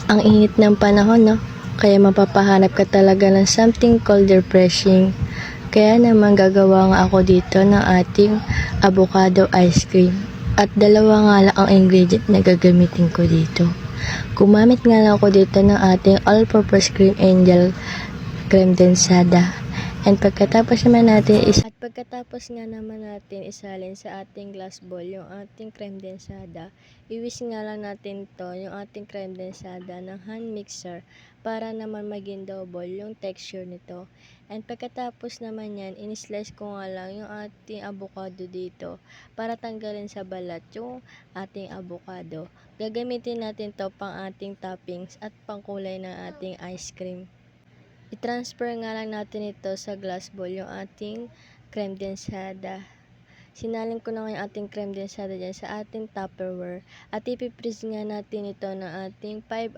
Ang init ng panahon, no? Kaya mapapahanap ka talaga ng something cold refreshing. Kaya naman gagawa nga ako dito ng ating avocado ice cream. At dalawa nga lang ang ingredient na gagamitin ko dito. Gumamit nga lang ako dito ng ating all-purpose cream angel creme densada. And pagkatapos nga naman natin isalin sa ating glass bowl yung ating creme densada, iwis nga lang natin to yung ating creme densada ng hand mixer para naman maging double yung texture nito. And pagkatapos naman yan, in-slice ko nga lang yung ating avocado dito para tanggalin sa balat yung ating avocado. Gagamitin natin to pang ating toppings at pangkulay ng ating ice cream. I-transfer nga lang natin ito sa glass bowl yung ating creme densada. Sinalin ko na yung ating creme densada dyan sa ating Tupperware at ipiprease nga natin ito ng ating 5 hours